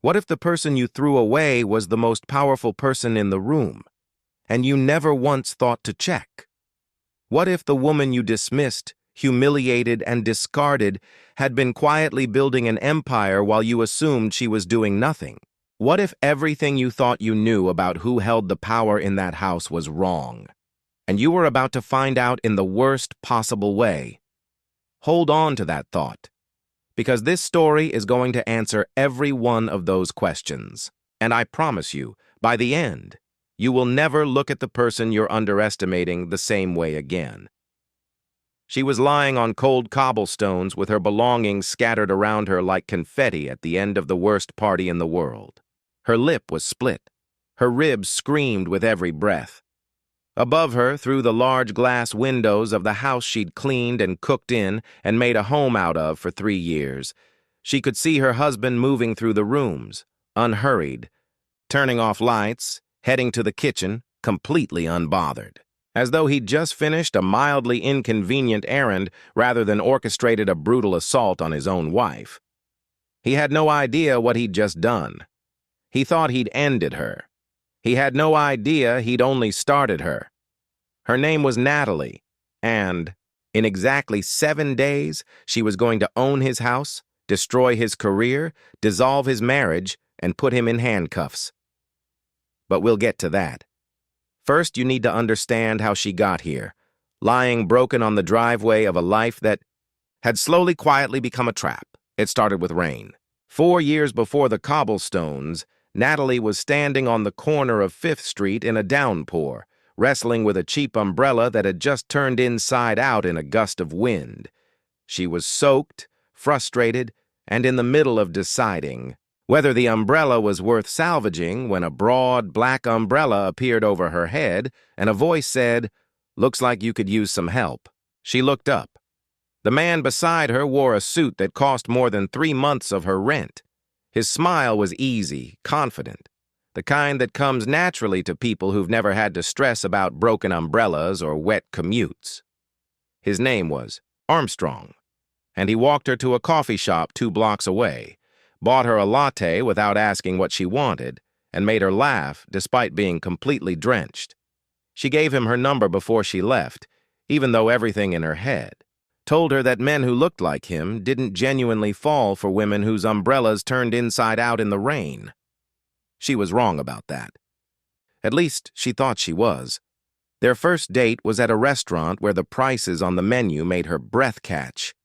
What if the person you threw away was the most powerful person in the room, and you never once thought to check? What if the woman you dismissed, humiliated, and discarded had been quietly building an empire while you assumed she was doing nothing? What if everything you thought you knew about who held the power in that house was wrong, and you were about to find out in the worst possible way? Hold on to that thought, because this story is going to answer every one of those questions. And I promise you, by the end, you will never look at the person you're underestimating the same way again. She was lying on cold cobblestones with her belongings scattered around her like confetti at the end of the worst party in the world. Her lip was split. Her ribs screamed with every breath. Above her, through the large glass windows of the house she'd cleaned and cooked in and made a home out of for 3 years, she could see her husband moving through the rooms, unhurried, turning off lights, heading to the kitchen, completely unbothered, as though he'd just finished a mildly inconvenient errand rather than orchestrated a brutal assault on his own wife. He had no idea what he'd just done. He thought he'd ended her. He had no idea he'd only started her. Her name was Natalie, and in exactly 7 days, she was going to own his house, destroy his career, dissolve his marriage, and put him in handcuffs. But we'll get to that. First, you need to understand how she got here, lying broken on the driveway of a life that had slowly, quietly become a trap. It started with rain. 4 years before the cobblestones, Natalie was standing on the corner of 5th Street in a downpour, wrestling with a cheap umbrella that had just turned inside out in a gust of wind. She was soaked, frustrated, and in the middle of deciding whether the umbrella was worth salvaging when a broad, black umbrella appeared over her head and a voice said, "Looks like you could use some help." She looked up. The man beside her wore a suit that cost more than 3 months of her rent. His smile was easy, confident, the kind that comes naturally to people who've never had to stress about broken umbrellas or wet commutes. His name was Armstrong, and he walked her to a coffee shop 2 blocks away, bought her a latte without asking what she wanted, and made her laugh despite being completely drenched. She gave him her number before she left, even though everything in her head told her that men who looked like him didn't genuinely fall for women whose umbrellas turned inside out in the rain. She was wrong about that. At least, she thought she was. Their first date was at a restaurant where the prices on the menu made her breath catch.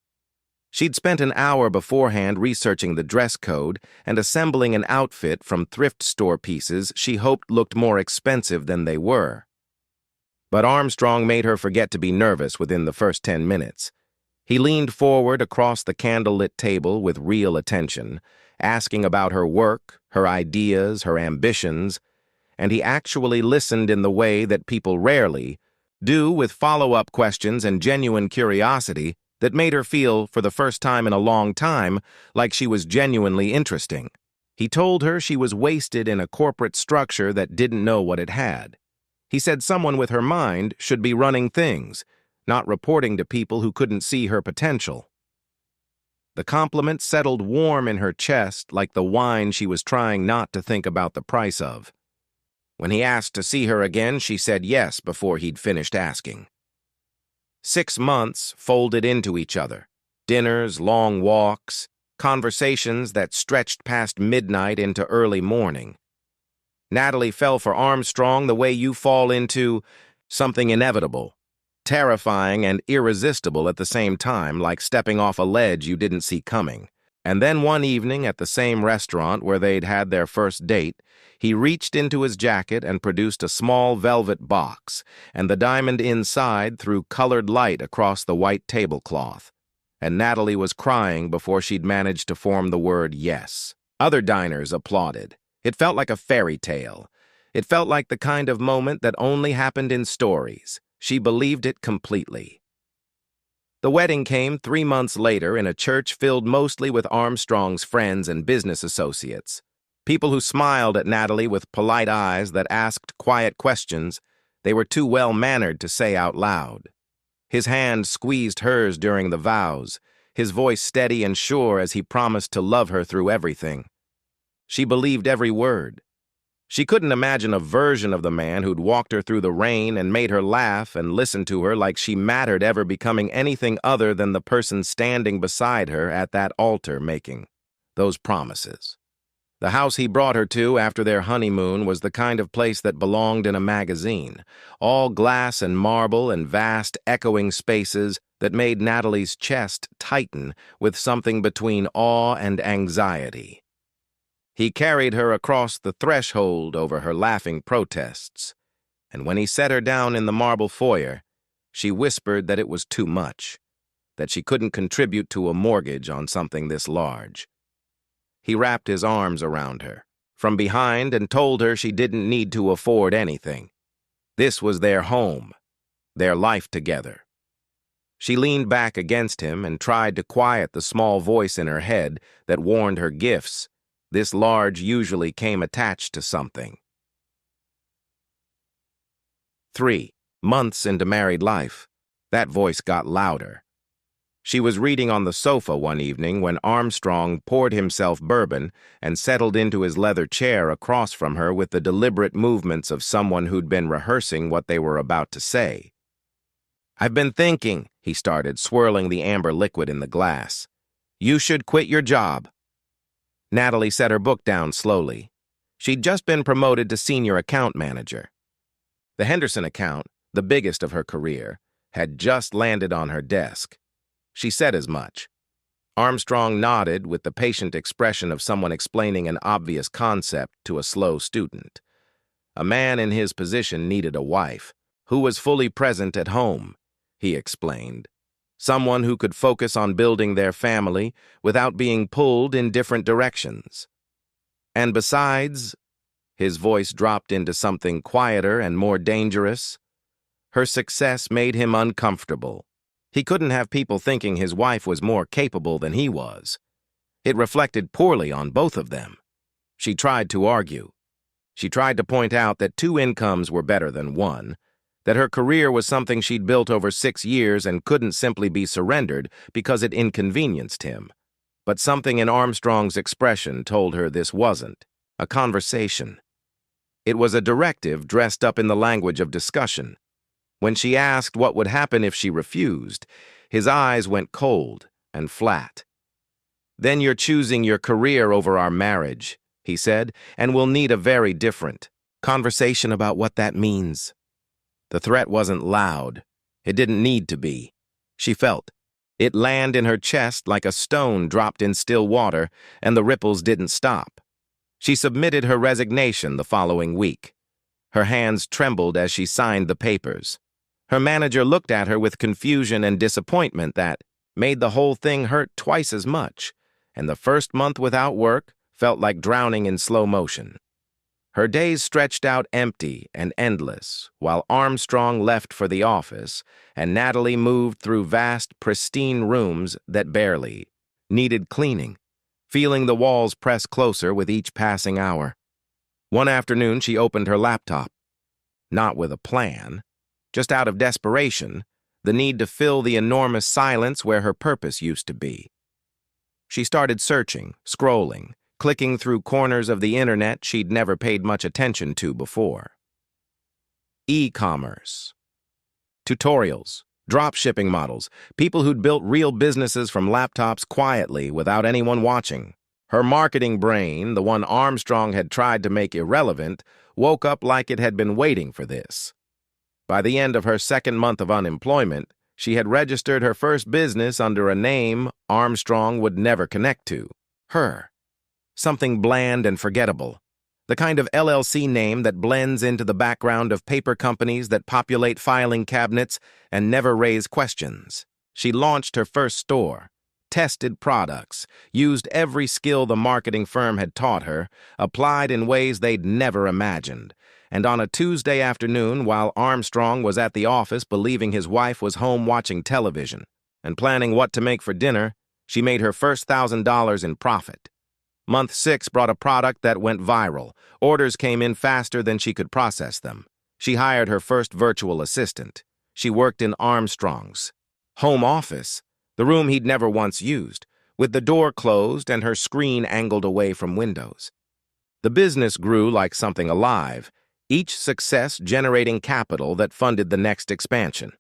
She'd spent an hour beforehand researching the dress code and assembling an outfit from thrift store pieces she hoped looked more expensive than they were. But Armstrong made her forget to be nervous within the first 10 minutes. He leaned forward across the candlelit table with real attention, asking about her work, her ideas, her ambitions, and he actually listened in the way that people rarely do, with follow-up questions and genuine curiosity that made her feel, for the first time in a long time, like she was genuinely interesting. He told her she was wasted in a corporate structure that didn't know what it had. He said someone with her mind should be running things, not reporting to people who couldn't see her potential. The compliment settled warm in her chest like the wine she was trying not to think about the price of. When he asked to see her again, she said yes before he'd finished asking. 6 months folded into each other. Dinners, long walks, conversations that stretched past midnight into early morning. Natalie fell for Armstrong the way you fall into something inevitable. Terrifying and irresistible at the same time, like stepping off a ledge you didn't see coming. And then one evening at the same restaurant where they'd had their first date, he reached into his jacket and produced a small velvet box, and the diamond inside threw colored light across the white tablecloth. And Natalie was crying before she'd managed to form the word yes. Other diners applauded. It felt like a fairy tale. It felt like the kind of moment that only happened in stories. She believed it completely. The wedding came 3 months later in a church filled mostly with Armstrong's friends and business associates. People who smiled at Natalie with polite eyes that asked quiet questions they were too well-mannered to say out loud. His hand squeezed hers during the vows, his voice steady and sure as he promised to love her through everything. She believed every word. She couldn't imagine a version of the man who'd walked her through the rain and made her laugh and listened to her like she mattered ever becoming anything other than the person standing beside her at that altar making those promises. The house he brought her to after their honeymoon was the kind of place that belonged in a magazine, all glass and marble and vast, echoing spaces that made Natalie's chest tighten with something between awe and anxiety. He carried her across the threshold over her laughing protests, and when he set her down in the marble foyer, she whispered that it was too much, that she couldn't contribute to a mortgage on something this large. He wrapped his arms around her from behind and told her she didn't need to afford anything. This was their home, their life together. She leaned back against him and tried to quiet the small voice in her head that warned her gifts this large usually came attached to something. 3 months into married life, that voice got louder. She was reading on the sofa one evening when Armstrong poured himself bourbon and settled into his leather chair across from her with the deliberate movements of someone who'd been rehearsing what they were about to say. "I've been thinking," he started, swirling the amber liquid in the glass. "You should quit your job." Natalie set her book down slowly. She'd just been promoted to senior account manager. The Henderson account, the biggest of her career, had just landed on her desk. She said as much. Armstrong nodded with the patient expression of someone explaining an obvious concept to a slow student. A man in his position needed a wife, who was fully present at home, he explained. Someone who could focus on building their family without being pulled in different directions. And besides, his voice dropped into something quieter and more dangerous. Her success made him uncomfortable. He couldn't have people thinking his wife was more capable than he was. It reflected poorly on both of them. She tried to argue. She tried to point out that 2 incomes were better than 1, that her career was something she'd built over 6 years and couldn't simply be surrendered because it inconvenienced him. But something in Armstrong's expression told her this wasn't a conversation. It was a directive dressed up in the language of discussion. When she asked what would happen if she refused, his eyes went cold and flat. "Then you're choosing your career over our marriage," he said, "and we'll need a very different conversation about what that means." The threat wasn't loud. It didn't need to be. She felt it land in her chest like a stone dropped in still water, and the ripples didn't stop. She submitted her resignation the following week. Her hands trembled as she signed the papers. Her manager looked at her with confusion and disappointment that made the whole thing hurt twice as much, and the first month without work felt like drowning in slow motion. Her days stretched out empty and endless, while Armstrong left for the office, and Natalie moved through vast, pristine rooms that barely needed cleaning, feeling the walls press closer with each passing hour. One afternoon, she opened her laptop. Not with a plan, just out of desperation, the need to fill the enormous silence where her purpose used to be. She started searching, scrolling, clicking through corners of the internet she'd never paid much attention to before. E-commerce. Tutorials, drop-shipping models, people who'd built real businesses from laptops quietly without anyone watching. Her marketing brain, the one Armstrong had tried to make irrelevant, woke up like it had been waiting for this. By the end of her second month of unemployment, she had registered her first business under a name Armstrong would never connect to. Her. Something bland and forgettable. The kind of LLC name that blends into the background of paper companies that populate filing cabinets and never raise questions. She launched her first store, tested products, used every skill the marketing firm had taught her, applied in ways they'd never imagined. And on a Tuesday afternoon, while Armstrong was at the office believing his wife was home watching television and planning what to make for dinner, she made her first $1,000 in profit. Month 6 brought a product that went viral. Orders came in faster than she could process them. She hired her first virtual assistant. She worked in Armstrong's home office, the room he'd never once used, with the door closed and her screen angled away from windows. The business grew like something alive, each success generating capital that funded the next expansion.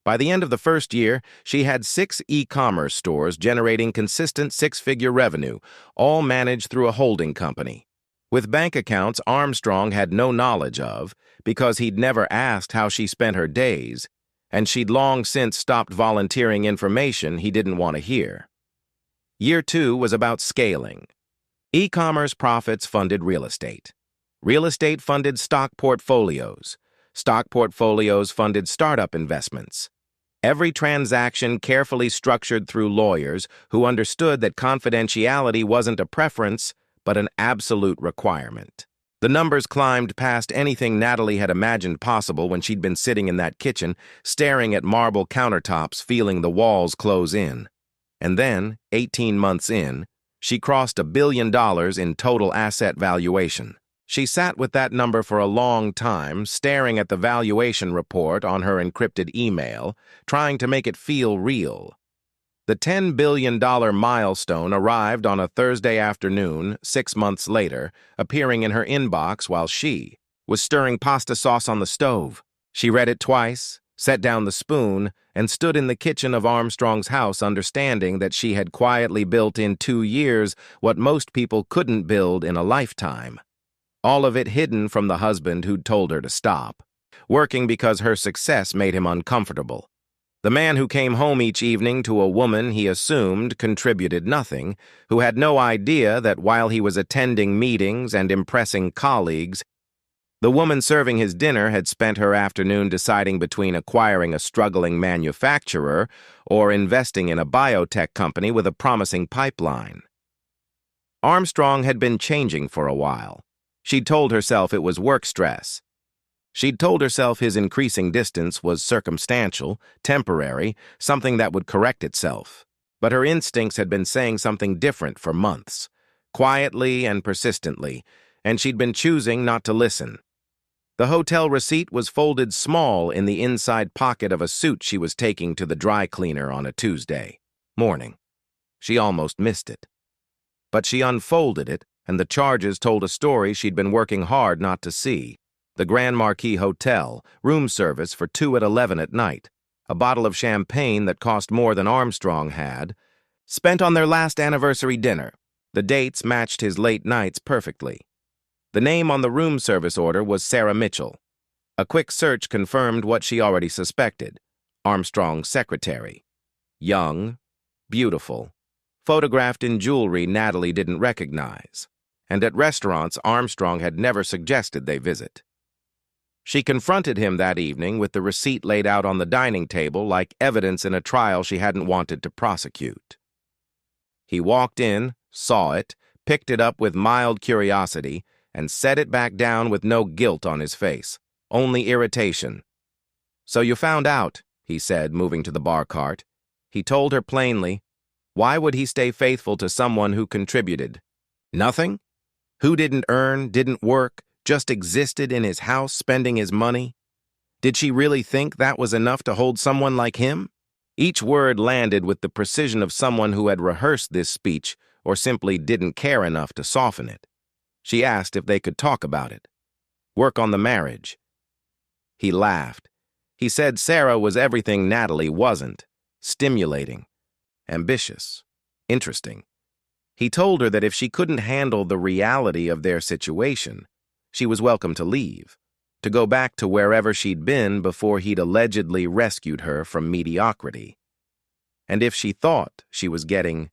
By the end of the first year, she had 6 e-commerce stores generating consistent six-figure revenue, all managed through a holding company. With bank accounts Armstrong had no knowledge of because he'd never asked how she spent her days, and she'd long since stopped volunteering information he didn't want to hear. Year 2 was about scaling. E-commerce profits funded real estate. Real estate funded stock portfolios. Stock portfolios funded startup investments. Every transaction carefully structured through lawyers who understood that confidentiality wasn't a preference, but an absolute requirement. The numbers climbed past anything Natalie had imagined possible when she'd been sitting in that kitchen, staring at marble countertops, feeling the walls close in. And then, 18 months in, she crossed $1 billion in total asset valuation. She sat with that number for a long time, staring at the valuation report on her encrypted email, trying to make it feel real. The $10 billion milestone arrived on a Thursday afternoon, 6 months later, appearing in her inbox while she was stirring pasta sauce on the stove. She read it twice, set down the spoon, and stood in the kitchen of Armstrong's house, understanding that she had quietly built in 2 years what most people couldn't build in a lifetime. All of it hidden from the husband who'd told her to stop, working because her success made him uncomfortable. The man who came home each evening to a woman he assumed contributed nothing, who had no idea that while he was attending meetings and impressing colleagues, the woman serving his dinner had spent her afternoon deciding between acquiring a struggling manufacturer or investing in a biotech company with a promising pipeline. Armstrong had been changing for a while. She'd told herself it was work stress. She'd told herself his increasing distance was circumstantial, temporary, something that would correct itself. But her instincts had been saying something different for months, quietly and persistently, and she'd been choosing not to listen. The hotel receipt was folded small in the inside pocket of a suit she was taking to the dry cleaner on a Tuesday morning. She almost missed it. But she unfolded it, and the charges told a story she'd been working hard not to see. The Grand Marquis Hotel, room service for 2 at 11 at night, a bottle of champagne that cost more than Armstrong had, spent on their last anniversary dinner. The dates matched his late nights perfectly. The name on the room service order was Sarah Mitchell. A quick search confirmed what she already suspected: Armstrong's secretary. Young, beautiful, photographed in jewelry Natalie didn't recognize, and at restaurants Armstrong had never suggested they visit. She confronted him that evening with the receipt laid out on the dining table like evidence in a trial she hadn't wanted to prosecute. He walked in, saw it, picked it up with mild curiosity, and set it back down with no guilt on his face, only irritation. "So you found out," he said, moving to the bar cart. He told her plainly, why would he stay faithful to someone who contributed nothing? Who didn't earn, didn't work, just existed in his house spending his money? Did she really think that was enough to hold someone like him? Each word landed with the precision of someone who had rehearsed this speech or simply didn't care enough to soften it. She asked if they could talk about it. Work on the marriage. He laughed. He said Sarah was everything Natalie wasn't: stimulating, ambitious, interesting. He told her that if she couldn't handle the reality of their situation, she was welcome to leave, to go back to wherever she'd been before he'd allegedly rescued her from mediocrity. And if she thought she was getting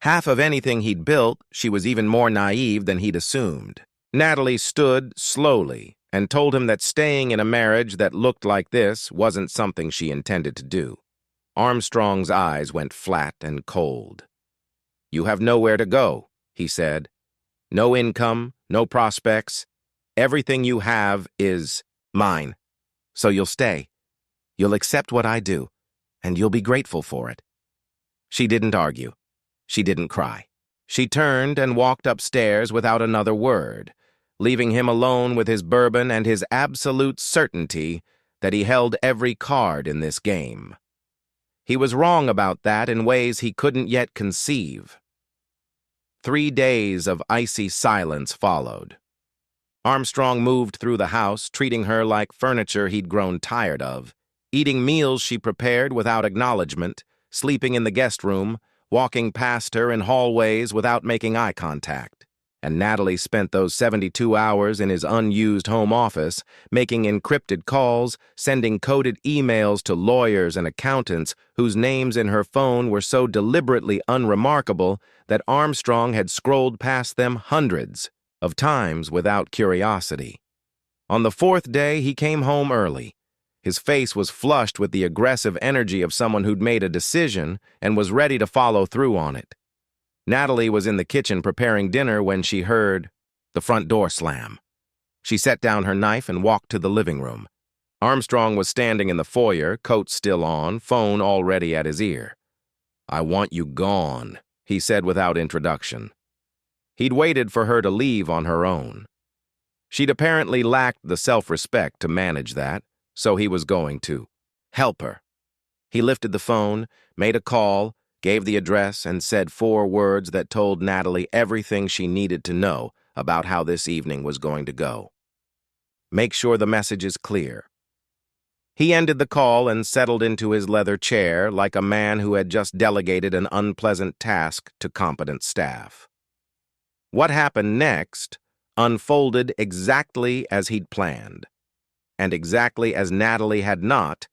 half of anything he'd built, she was even more naive than he'd assumed. Natalie stood slowly and told him that staying in a marriage that looked like this wasn't something she intended to do. Armstrong's eyes went flat and cold. "You have nowhere to go," he said. "No income, no prospects. Everything you have is mine. So you'll stay. You'll accept what I do, and you'll be grateful for it." She didn't argue. She didn't cry. She turned and walked upstairs without another word, leaving him alone with his bourbon and his absolute certainty that he held every card in this game. He was wrong about that in ways he couldn't yet conceive. 3 days of icy silence followed. Armstrong moved through the house, treating her like furniture he'd grown tired of, eating meals she prepared without acknowledgement, sleeping in the guest room, walking past her in hallways without making eye contact. And Natalie spent those 72 hours in his unused home office, making encrypted calls, sending coded emails to lawyers and accountants whose names in her phone were so deliberately unremarkable that Armstrong had scrolled past them hundreds of times without curiosity. On the 4th day, he came home early. His face was flushed with the aggressive energy of someone who'd made a decision and was ready to follow through on it. Natalie was in the kitchen preparing dinner when she heard the front door slam. She set down her knife and walked to the living room. Armstrong was standing in the foyer, coat still on, phone already at his ear. "I want you gone," he said without introduction. He'd waited for her to leave on her own. She'd apparently lacked the self-respect to manage that, so he was going to help her. He lifted the phone, made a call, gave the address, and said 4 words that told Natalie everything she needed to know about how this evening was going to go. Make sure the message is clear. He ended the call and settled into his leather chair like a man who had just delegated an unpleasant task to competent staff. What happened next unfolded exactly as he'd planned, and exactly as Natalie had not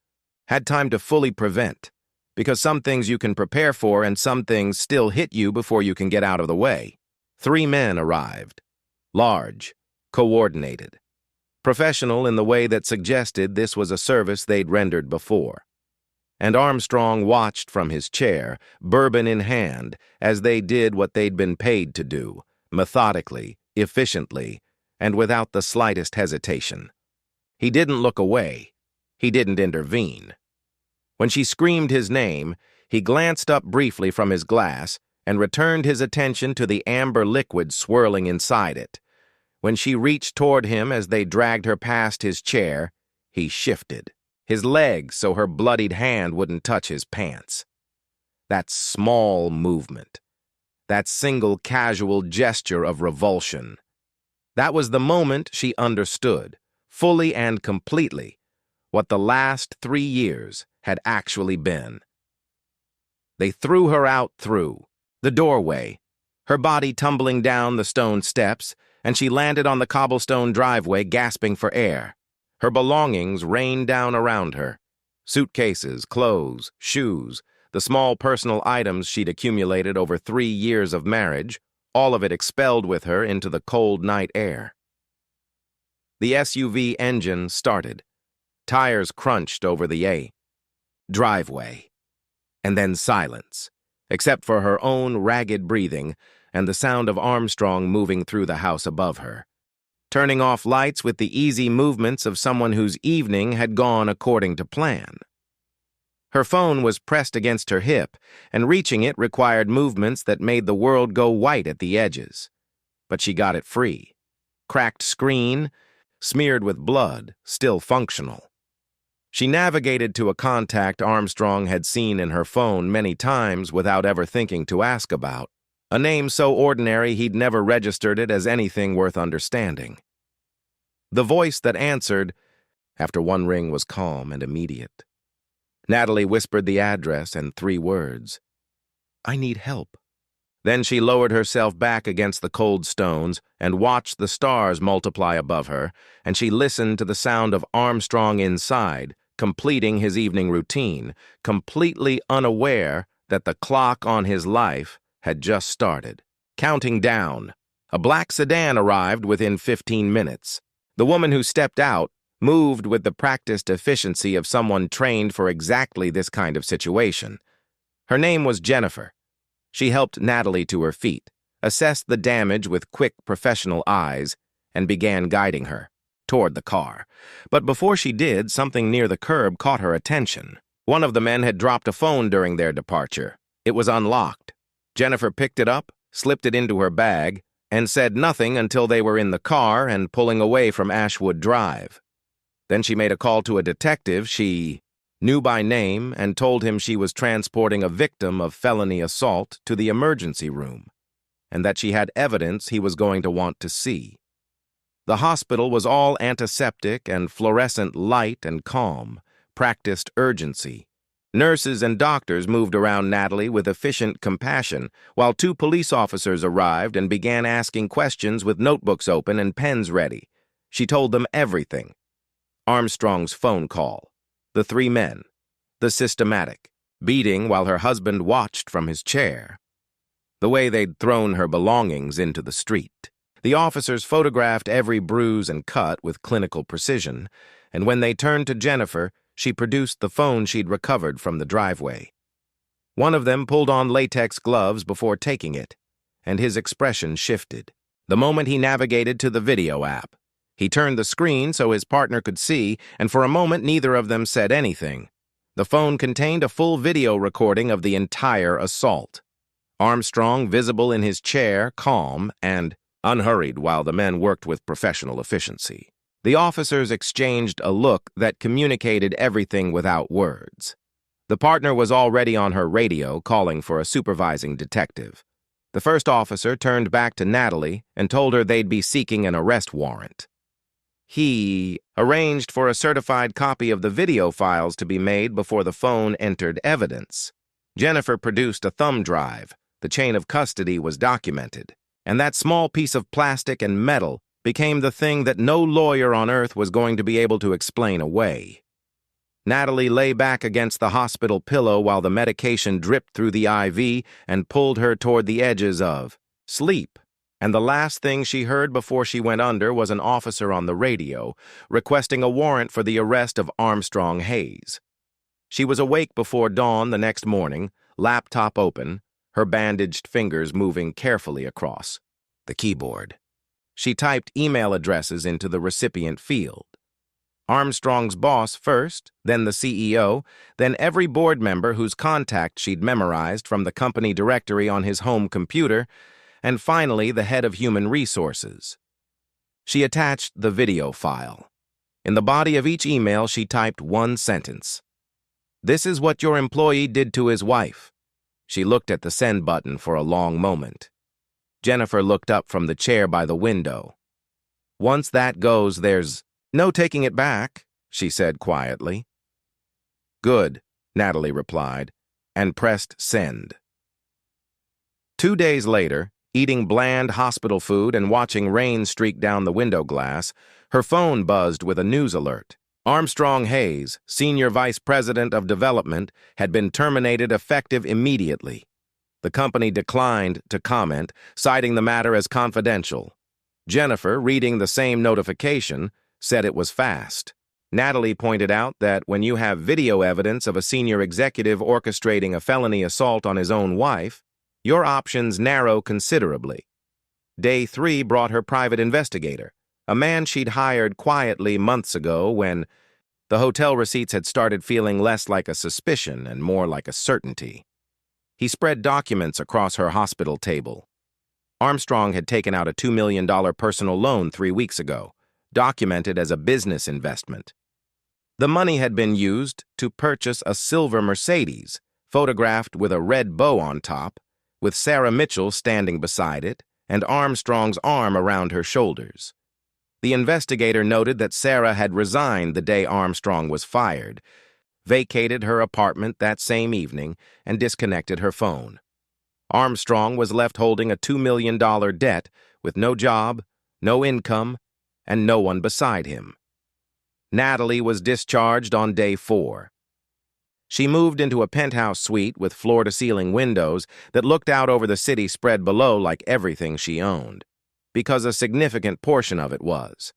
had time to fully prevent. Because some things you can prepare for and some things still hit you before you can get out of the way. 3 men arrived. Large, coordinated, professional in the way that suggested this was a service they'd rendered before. And Armstrong watched from his chair, bourbon in hand, as they did what they'd been paid to do, methodically, efficiently, and without the slightest hesitation. He didn't look away. He didn't intervene. When she screamed his name, he glanced up briefly from his glass and returned his attention to the amber liquid swirling inside it. When she reached toward him as they dragged her past his chair, he shifted, his legs so her bloodied hand wouldn't touch his pants. That small movement, that single casual gesture of revulsion. That was the moment she understood, fully and completely, what the last 3 years had actually been. They threw her out through the doorway, her body tumbling down the stone steps, and she landed on the cobblestone driveway gasping for air. Her belongings rained down around her. Suitcases, clothes, shoes, the small personal items she'd accumulated over 3 years of marriage, all of it expelled with her into the cold night air. The SUV engine started. Tires crunched over the driveway. And then silence, except for her own ragged breathing and the sound of Armstrong moving through the house above her, turning off lights with the easy movements of someone whose evening had gone according to plan. Her phone was pressed against her hip, and reaching it required movements that made the world go white at the edges. But she got it free. Cracked screen, smeared with blood, still functional. She navigated to a contact Armstrong had seen in her phone many times without ever thinking to ask about, a name so ordinary he'd never registered it as anything worth understanding. The voice that answered, after one ring, was calm and immediate. Natalie whispered the address and 3 words, "I need help." Then she lowered herself back against the cold stones and watched the stars multiply above her, and she listened to the sound of Armstrong inside, completing his evening routine, completely unaware that the clock on his life had just started. Counting down. A black sedan arrived within 15 minutes. The woman who stepped out moved with the practiced efficiency of someone trained for exactly this kind of situation. Her name was Jennifer. She helped Natalie to her feet, assessed the damage with quick professional eyes, and began guiding her toward the car. But before she did, something near the curb caught her attention. One of the men had dropped a phone during their departure. It was unlocked. Jennifer picked it up, slipped it into her bag, and said nothing until they were in the car and pulling away from Ashwood Drive. Then she made a call to a detective she knew by name and told him she was transporting a victim of felony assault to the emergency room. and that she had evidence he was going to want to see. The hospital was all antiseptic and fluorescent light and calm, practiced urgency. Nurses and doctors moved around Natalie with efficient compassion, while 2 police officers arrived and began asking questions with notebooks open and pens ready. She told them everything. Armstrong's phone call, the 3 men, the systematic, beating while her husband watched from his chair, the way they'd thrown her belongings into the street. The officers photographed every bruise and cut with clinical precision, and when they turned to Jennifer, she produced the phone she'd recovered from the driveway. One of them pulled on latex gloves before taking it, and his expression shifted. The moment he navigated to the video app, he turned the screen so his partner could see, and for a moment neither of them said anything. The phone contained a full video recording of the entire assault. Armstrong visible in his chair, calm and unhurried while the men worked with professional efficiency. The officers exchanged a look that communicated everything without words. The partner was already on her radio calling for a supervising detective. The first officer turned back to Natalie and told her they'd be seeking an arrest warrant. He arranged for a certified copy of the video files to be made before the phone entered evidence. Jennifer produced a thumb drive. The chain of custody was documented, and that small piece of plastic and metal became the thing that no lawyer on earth was going to be able to explain away. Natalie lay back against the hospital pillow while the medication dripped through the IV and pulled her toward the edges of sleep. And the last thing she heard before she went under was an officer on the radio requesting a warrant for the arrest of Armstrong Hayes. She was awake before dawn the next morning, laptop open, her bandaged fingers moving carefully across the keyboard. She typed email addresses into the recipient field. Armstrong's boss first, then the CEO, then every board member whose contact she'd memorized from the company directory on his home computer, and finally the head of human resources. She attached the video file. In the body of each email, she typed one sentence. "This is what your employee did to his wife." She looked at the send button for a long moment. Jennifer looked up from the chair by the window. "Once that goes, there's no taking it back," she said quietly. "Good," Natalie replied, and pressed send. 2 days later, eating bland hospital food and watching rain streak down the window glass, her phone buzzed with a news alert. Armstrong Hayes, Senior Vice President of Development, had been terminated effective immediately. The company declined to comment, citing the matter as confidential. Jennifer, reading the same notification, said it was fast. Natalie pointed out that when you have video evidence of a senior executive orchestrating a felony assault on his own wife, your options narrow considerably. Day 3 brought her private investigator, a man she'd hired quietly months ago when the hotel receipts had started feeling less like a suspicion and more like a certainty. He spread documents across her hospital table. Armstrong had taken out a $2 million personal loan 3 weeks ago, documented as a business investment. The money had been used to purchase a silver Mercedes, photographed with a red bow on top, with Sarah Mitchell standing beside it and Armstrong's arm around her shoulders. The investigator noted that Sarah had resigned the day Armstrong was fired, vacated her apartment that same evening, and disconnected her phone. Armstrong was left holding a $2 million debt with no job, no income, and no one beside him. Natalie was discharged on day 4. She moved into a penthouse suite with floor-to-ceiling windows that looked out over the city spread below like everything she owned, because a significant portion of it was.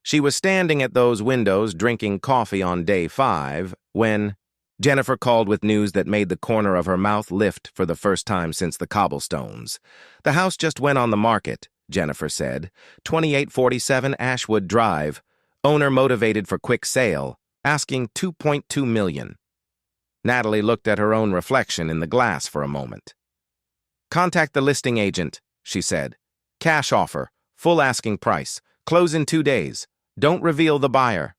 She was standing at those windows drinking coffee on day 5 when Jennifer called with news that made the corner of her mouth lift for the first time since the cobblestones. "The house just went on the market," Jennifer said. 2847 Ashwood Drive. Owner motivated for quick sale, asking $2.2 million. Natalie looked at her own reflection in the glass for a moment. "Contact the listing agent," she said. "Cash offer, full asking price, close in 2 days. Don't reveal the buyer."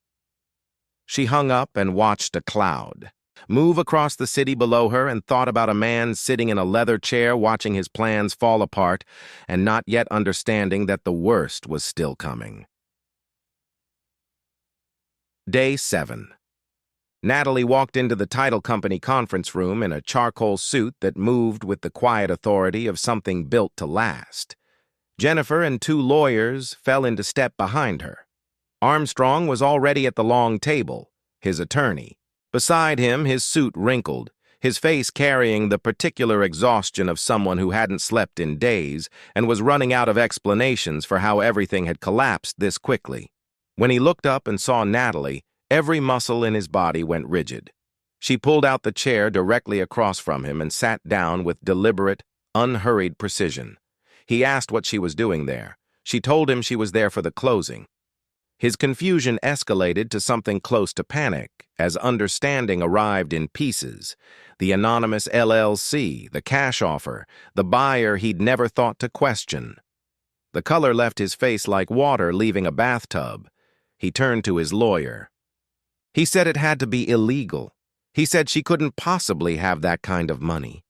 She hung up and watched a cloud. Move across the city below her and thought about a man sitting in a leather chair watching his plans fall apart and not yet understanding that the worst was still coming. Day 7. Natalie walked into the title company conference room in a charcoal suit that moved with the quiet authority of something built to last. Jennifer and 2 lawyers fell into step behind her. Armstrong was already at the long table, his attorney. Beside him, his suit wrinkled, his face carrying the particular exhaustion of someone who hadn't slept in days and was running out of explanations for how everything had collapsed this quickly. When he looked up and saw Natalie, every muscle in his body went rigid. She pulled out the chair directly across from him and sat down with deliberate, unhurried precision. He asked what she was doing there. She told him she was there for the closing. His confusion escalated to something close to panic as understanding arrived in pieces. The anonymous LLC, the cash offer, the buyer he'd never thought to question. The color left his face like water leaving a bathtub. He turned to his lawyer. He said it had to be illegal. He said she couldn't possibly have that kind of money.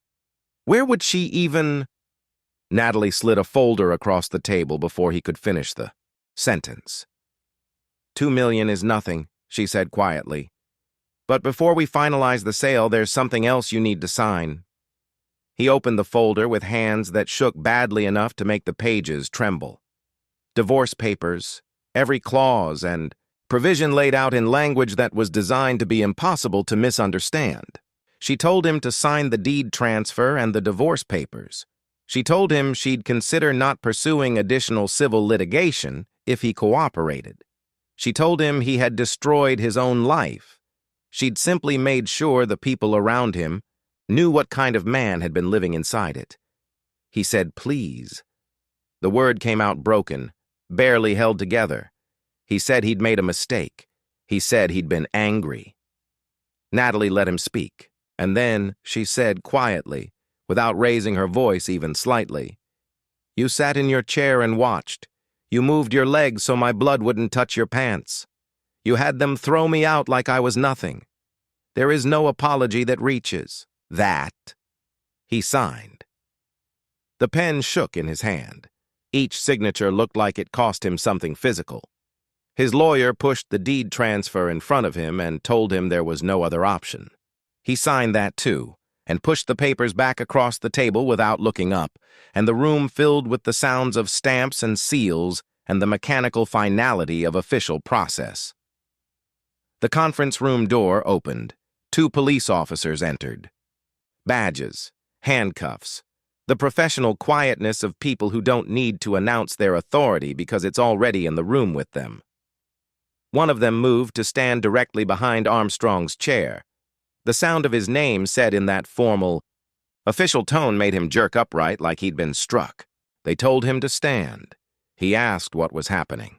Where would she even... Natalie slid a folder across the table before he could finish the sentence. $2 million is nothing, she said quietly. But before we finalize the sale, there's something else you need to sign. He opened the folder with hands that shook badly enough to make the pages tremble. Divorce papers, every clause and provision laid out in language that was designed to be impossible to misunderstand. She told him to sign the deed transfer and the divorce papers. She told him she'd consider not pursuing additional civil litigation if he cooperated. She told him he had destroyed his own life. She'd simply made sure the people around him knew what kind of man had been living inside it. He said, please. The word came out broken, barely held together. He said he'd made a mistake. He said he'd been angry. Natalie let him speak, and then she said quietly, without raising her voice even slightly, you sat in your chair and watched. You moved your legs so my blood wouldn't touch your pants. You had them throw me out like I was nothing. There is no apology that reaches that. He signed. The pen shook in his hand. Each signature looked like it cost him something physical. His lawyer pushed the deed transfer in front of him and told him there was no other option. He signed that too, and pushed the papers back across the table without looking up, and the room filled with the sounds of stamps and seals and the mechanical finality of official process. The conference room door opened. 2 police officers entered. Badges, handcuffs, the professional quietness of people who don't need to announce their authority because it's already in the room with them. One of them moved to stand directly behind Armstrong's chair. The sound of his name said in that formal, official tone made him jerk upright like he'd been struck. They told him to stand. He asked what was happening.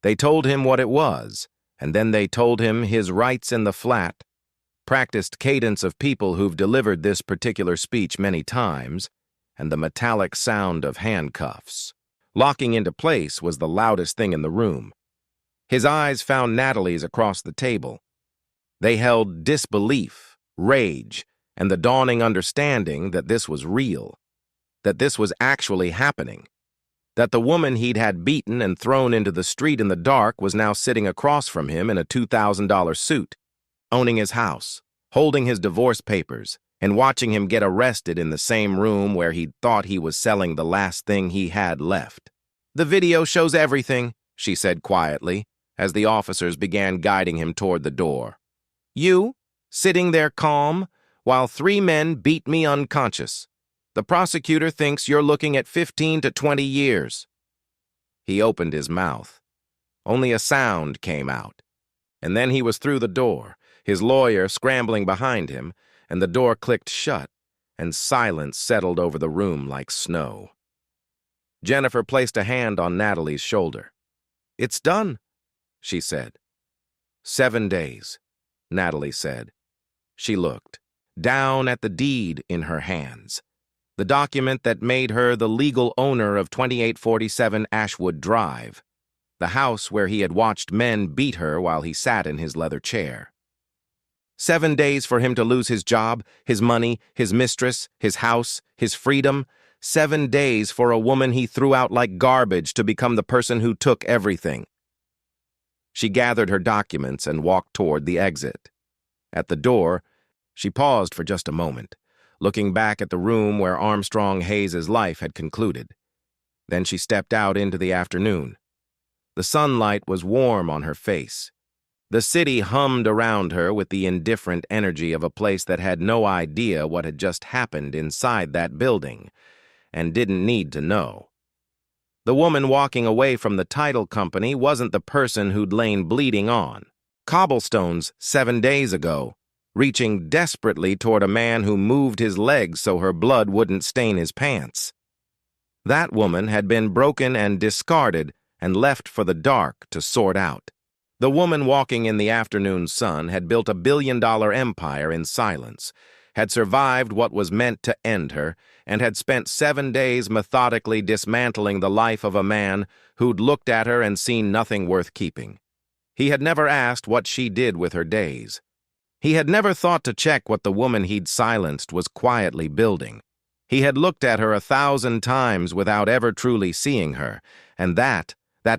They told him what it was, and then they told him his rights in the flat, practiced cadence of people who've delivered this particular speech many times, and the metallic sound of handcuffs. Locking into place was the loudest thing in the room. His eyes found Natalie's across the table. They held disbelief, rage, and the dawning understanding that this was real, that this was actually happening, that the woman he'd had beaten and thrown into the street in the dark was now sitting across from him in a $2,000 suit, owning his house, holding his divorce papers, and watching him get arrested in the same room where he'd thought he was selling the last thing he had left. The video shows everything, she said quietly, as the officers began guiding him toward the door. You, sitting there calm, while 3 men beat me unconscious. The prosecutor thinks you're looking at 15 to 20 years. He opened his mouth. Only a sound came out. And then he was through the door, his lawyer scrambling behind him, and the door clicked shut, and silence settled over the room like snow. Jennifer placed a hand on Natalie's shoulder. It's done, she said. 7 days, Natalie said. She looked, down at the deed in her hands, the document that made her the legal owner of 2847 Ashwood Drive, the house where he had watched men beat her while he sat in his leather chair. 7 days for him to lose his job, his money, his mistress, his house, his freedom. 7 days for a woman he threw out like garbage to become the person who took everything. She gathered her documents and walked toward the exit. At the door, she paused for just a moment, looking back at the room where Armstrong Hayes's life had concluded. Then she stepped out into the afternoon. The sunlight was warm on her face. The city hummed around her with the indifferent energy of a place that had no idea what had just happened inside that building, and didn't need to know. The woman walking away from the title company wasn't the person who'd lain bleeding on cobblestones 7 days ago, reaching desperately toward a man who moved his legs so her blood wouldn't stain his pants. That woman had been broken and discarded and left for the dark to sort out. The woman walking in the afternoon sun had built a billion-dollar empire in silence, had survived what was meant to end her, and had spent 7 days methodically dismantling the life of a man who'd looked at her and seen nothing worth keeping. He had never asked what she did with her days. He had never thought to check what the woman he'd silenced was quietly building. He had looked at her 1,000 times without ever truly seeing her, and that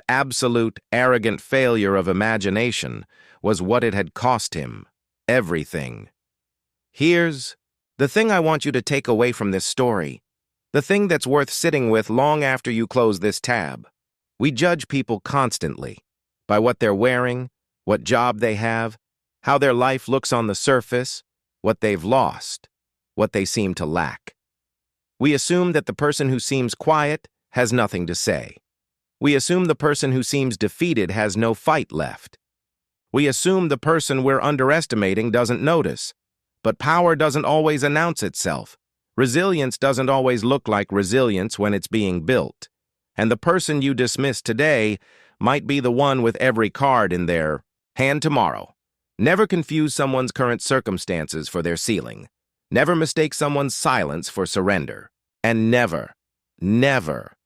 absolute, arrogant failure of imagination was what it had cost him everything. Here's the thing I want you to take away from this story, the thing that's worth sitting with long after you close this tab. We judge people constantly by what they're wearing, what job they have, how their life looks on the surface, what they've lost, what they seem to lack. We assume that the person who seems quiet has nothing to say. We assume the person who seems defeated has no fight left. We assume the person we're underestimating doesn't notice. But power doesn't always announce itself. Resilience doesn't always look like resilience when it's being built. And the person you dismiss today might be the one with every card in their hand tomorrow. Never confuse someone's current circumstances for their ceiling. Never mistake someone's silence for surrender. And never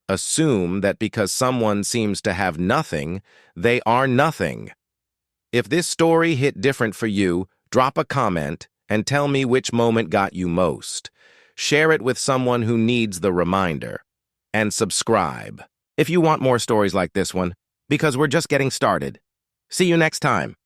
assume that because someone seems to have nothing, they are nothing. If this story hit different for you, drop a comment and tell me which moment got you most. Share it with someone who needs the reminder. And subscribe if you want more stories like this one, because we're just getting started. See you next time.